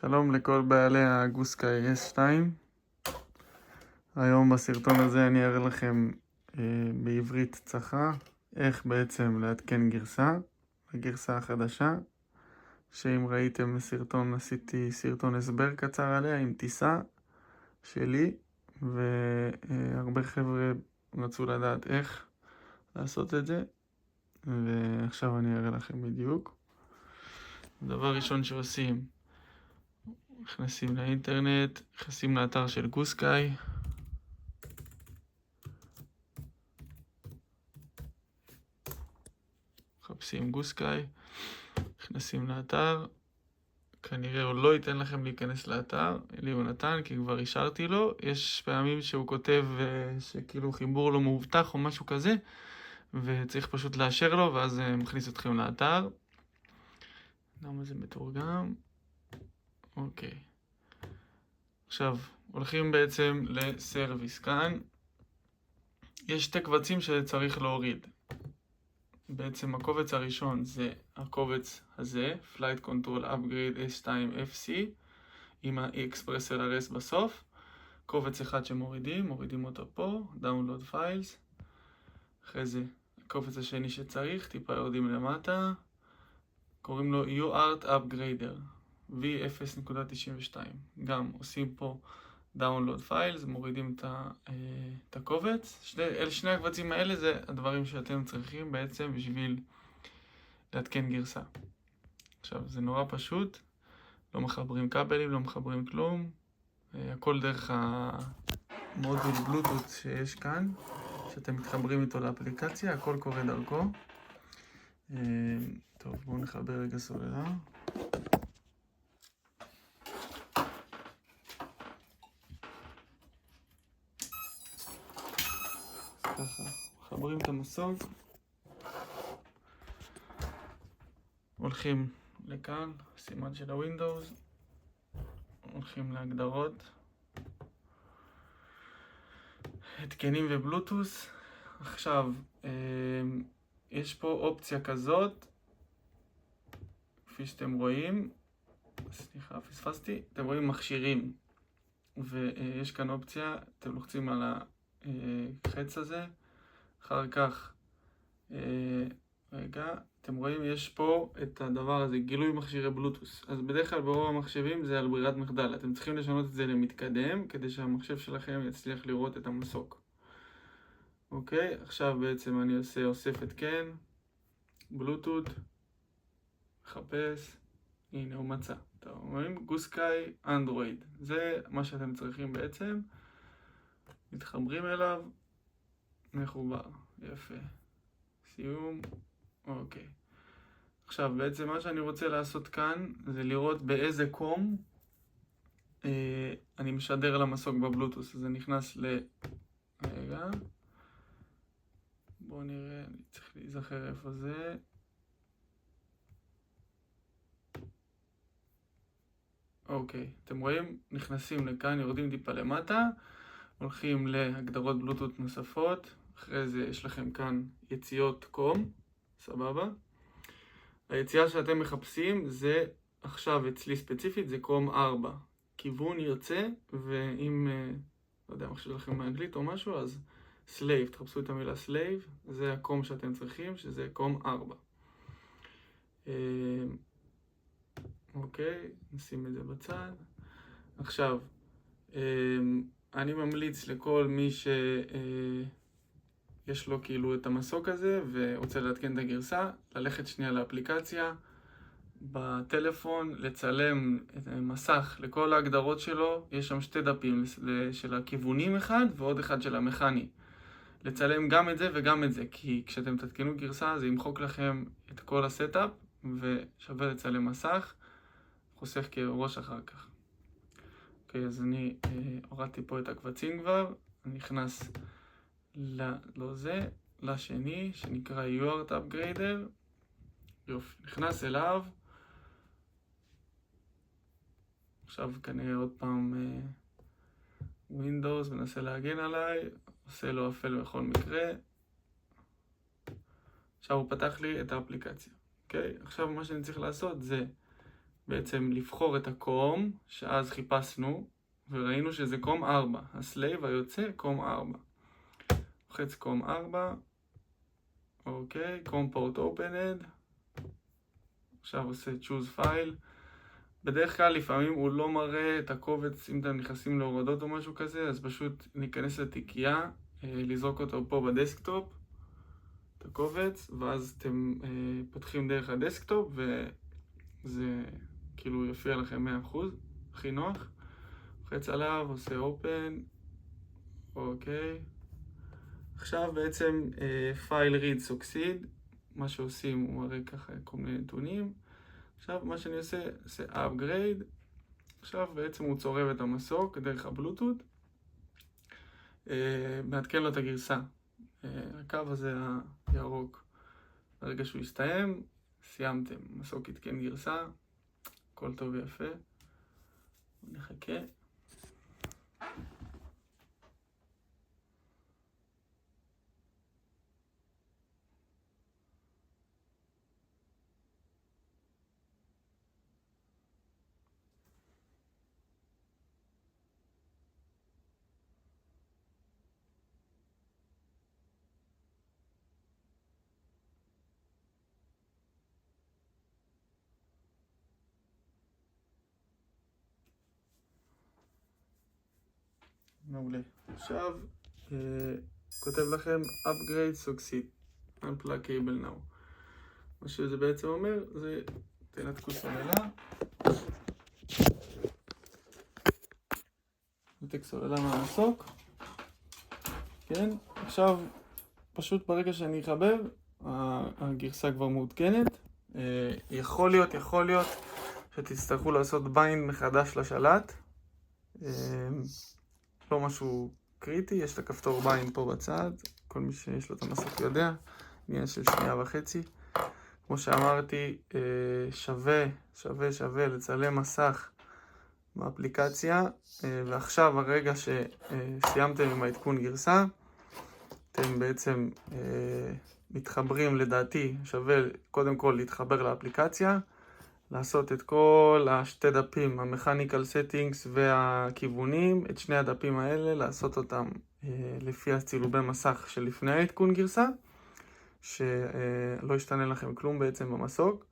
שלום לכל בעלי הגוסקאי S2. היום בסרטון הזה אני אראה לכם בעברית צחה איך בעצם לעדכן הגרסה החדשה, שאם ראיתם בסרטון עשיתי סרטון הסבר קצר עליה עם טיסה שלי, והרבה חבר'ה רצו לדעת איך לעשות את זה, ועכשיו אני אראה לכם בדיוק. דבר ראשון שעושים, נכנסים לאינטרנט, נכנסים לאתר של גוסקאי, מחפשים גוסקאי, נכנסים לאתר. כנראה הוא לא ייתן לכם להיכנס לאתר, לי הוא נתן כי כבר אישרתי לו. יש פעמים שהוא כותב שכאילו חיבור לא מאובטח או משהו כזה, וצריך פשוט לאשר לו ואז זה מכניס אתכם לאתר. למה זה מתורגם? אוקיי. עכשיו, הולכים בעצם לסרוויס כאן. יש שתי קבצים שצריך להוריד. בעצם הקובץ הראשון זה הקובץ הזה, Flight Control Upgrade S2 FC, עם ה-Express LRS בסוף. קובץ אחד שמורידים אותו פה, Download Files. אחרי זה, הקובץ השני שצריך, טיפה יורדים למטה, קוראים לו UART Upgrader, V0.92. גם עושים פה Download Files, מורידים את הקובץ. שני הקבצים האלה זה הדברים שאתם צריכים בעצם בשביל לעדכן גרסה. עכשיו, זה נורא פשוט, לא מחברים כבלים, לא מחברים כלום, הכל דרך המודול בלוטות' שיש כאן, שאתם מתחברים איתו לאפליקציה, הכל קורה דרכו. טוב, בואו נחבר רגע סוללה. ככה, מחברים את המסוק, הולכים לכאן, סימן של הווינדוס, הולכים להגדרות, התקנים ובלוטוס. עכשיו, יש פה אופציה כזאת, כפי שאתם רואים, סליחה, פספסתי, אתם רואים מכשירים, ויש כאן אופציה, אתם לוחצים על החץ הזה, אחר כך, רגע, אתם רואים, יש פה את הדבר הזה, גילוי מכשירי בלוטוס. אז בדרך כלל ברוב המחשבים זה על ברירת מחדל. אתם צריכים לשנות את זה למתקדם, כדי שהמחשב שלכם יצליח לראות את המסוק. אוקיי, עכשיו בעצם אני עושה אוסף התקן, בלוטות, מחפש, הנה הוא מצא. אתם רואים, גוסקאי אנדרואיד. זה מה שאתם צריכים בעצם. מתחברים אליו, מחובר, יפה. סיום. אוקיי. עכשיו, בעצם מה שאני רוצה לעשות כאן זה לראות באיזה קום אני משדר למסוק בבלוטוס. אז אני נכנס רגע. בואו נראה, אני צריך להיזכר איפה זה. אוקיי, אתם רואים? נכנסים לכאן, יורדים טיפה למטה, הולכים להגדרות בלוטות נוספות. אחרי זה יש לכם כאן יציאות קום. סבבה. היציאה שאתם מחפשים זה עכשיו אצלי ספציפית, זה קום 4. כיוון יוצא, ואם, לא יודע, מחשב לכם באנגלית או משהו, אז slave, תחפשו את המילה slave, זה הקום שאתם צריכים, שזה קום 4. אוקיי, נשים את זה בצד. עכשיו, אני ממליץ לכל מי יש לו כאילו את המסוק הזה ורוצה להתקן את הגרסה, ללכת שנייה לאפליקציה, בטלפון, לצלם את מסך לכל ההגדרות שלו, יש שם שתי דפים של הכיוונים אחד ועוד אחד של המכני. לצלם גם את זה וגם את זה, כי כשאתם תתקנו גרסה זה ימחוק לכם את כל הסטאפ ושווה לצלם מסך, חוסך כאב ראש אחר כך. אוקיי, אז אני הורדתי פה את הקבצים כבר, אני נכנס לא זה, לשני, שנקרא UART Upgrader. יופי, נכנס אליו. עכשיו כנראה עוד פעם Windows מנסה להגן עליי, עושה לו אפל בכל מקרה. עכשיו הוא פתח לי את האפליקציה. אוקיי, עכשיו מה שאני צריך לעשות זה בעצם לבחור את הקום שאז חיפשנו וראינו שזה קום 4, הסלייב היוצא קום 4. לוחץ קום 4, אוקיי, קום פורט אופנד, עכשיו עושה choose file. בדרך כלל לפעמים הוא לא מראה את הקובץ אם אתם נכנסים להורדות או משהו כזה, אז פשוט ניכנס לתיקייה, לזרוק אותו פה בדסקטופ, את הקובץ, ואז אתם פותחים דרך הדסקטופ וזה כאילו יופיע לכם 100%, הכי נוח. לוחץ עליו, עושה open, אוקיי. עכשיו בעצם file read succeed, מה שעושים הוא מראה ככה כל מיני נתונים. עכשיו מה שאני עושה upgrade, עכשיו בעצם הוא צורב את המסוק דרך הבלוטות, מעדכן לו את הגרסה. הקו הזה הירוק, ברגע שהוא יסתיים, סיימתם, מסוק יתקן גרסה, הכל טוב ויפה. נחכה. מעולה. עכשיו כותב לכם upgrade succeed, unplug cable now. מה שזה בעצם אומר זה תנתקו סוללה, נתק סוללה מהמסוק, כן? עכשיו פשוט ברגע שאני אחבר הגרסה כבר מעודכנת. יכול להיות שתצטרכו לעשות ביינד מחדש לשלט, לא משהו קריטי, יש את הכפתור ביינד פה בצד, כל מי שיש לו את המסוק יודע, עניין של 1.5 שניות. כמו שאמרתי, שווה לצלם מסך באפליקציה, ועכשיו הרגע שסיימתם עם העדכון גרסה, אתם בעצם מתחברים, לדעתי שווה קודם כל להתחבר לאפליקציה, לעשות את כל השתי דפים, המכניקל סטינגס והכיוונים, את שני הדפים האלה, לעשות אותם לפי הצילובי מסך שלפני העדכון גרסה, שלא ישתנה לכם כלום בעצם במסוק.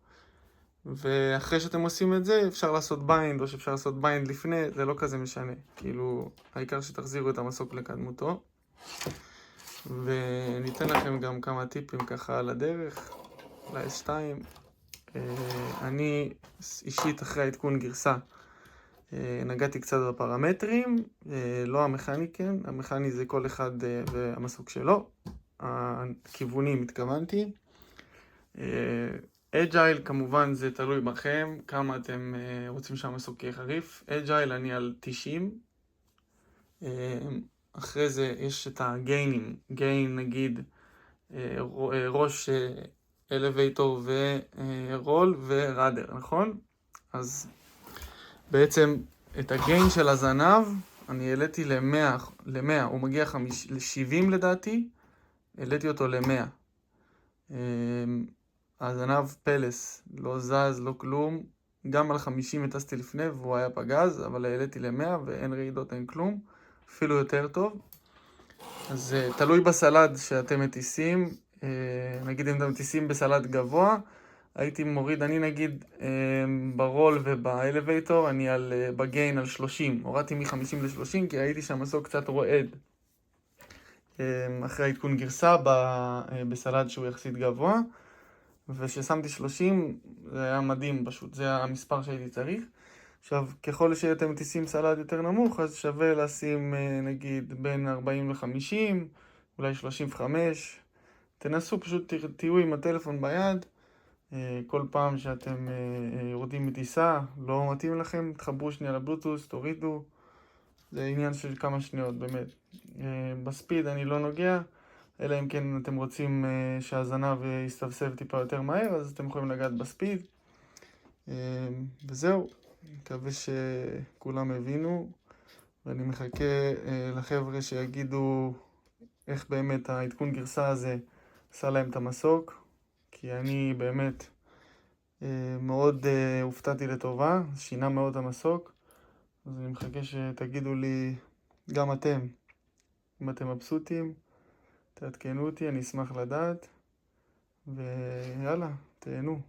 ואחרי שאתם עושים את זה, אפשר לעשות ביינד, או שאפשר לעשות ביינד לפני, זה לא כזה משנה. כאילו, העיקר שתחזירו את המסוק לקדמותו. וניתן לכם גם כמה טיפים ככה על הדרך, ל-S2. אני אישית אחרי העדכון גרסה נגעתי קצת בפרמטרים, לא המכני, כן, המכני זה כל אחד והמסוק שלו, הכיוונים התכוונתי. אג'ייל כמובן זה תלוי בכם, כמה אתם רוצים שהמסוק יהיה חריף. אג'ייל אני על 90. אחרי זה יש את הגיינים, גיין נגיד ראש אלווייטור ורול וראדר, נכון? אז בעצם את הגיין של הזנב אני העליתי ל-100, הוא מגיע ל-70 לדעתי, העליתי אותו ל-100. הזנב פלס, לא זז, לא כלום, גם על 50 הטסתי לפני והוא היה פגז, אבל העליתי ל-100 ואין רעידות, אין כלום, אפילו יותר טוב. אז תלוי בסלד שאתם מטיסים, נגיד אם אתם מטיסים בסלד גבוה, הייתי מוריד, אני נגיד ברול ובאלווייטור, אני בגיין על 30, הורדתי מ-50 ל-30 כי ראיתי שהמסוק קצת רועד. אחרי העדכון גרסה בסלד שהוא יחסית גבוה, וששמתי 30 זה היה מדהים פשוט, זה המספר שהייתי צריך. עכשיו, ככל שאתם מטיסים סלד יותר נמוך, אז שווה לשים נגיד בין 40 ל-50, אולי 35. תנסו, פשוט תהיו עם הטלפון ביד. כל פעם שאתם יורדים מטיסה, לא מתאים לכם, תחברו שנייה לבלוטוס, תורידו. זה עניין של כמה שניות, באמת. בספיד אני לא נוגע, אלא אם כן אתם רוצים שהזנב יסתבסב טיפה יותר מהר, אז אתם יכולים לגעת בספיד. וזהו. מקווה שכולם הבינו, ואני מחכה לחבר'ה שיגידו איך באמת העדכון גרסה הזה עשה להם את המסוק, כי אני באמת מאוד הופתעתי לטובה, שינה מאוד המסוק, אז אני מחכה שתגידו לי גם אתם, אם אתם מבסוטים, תעדכנו אותי, אני אשמח לדעת, ויאללה, תהנו.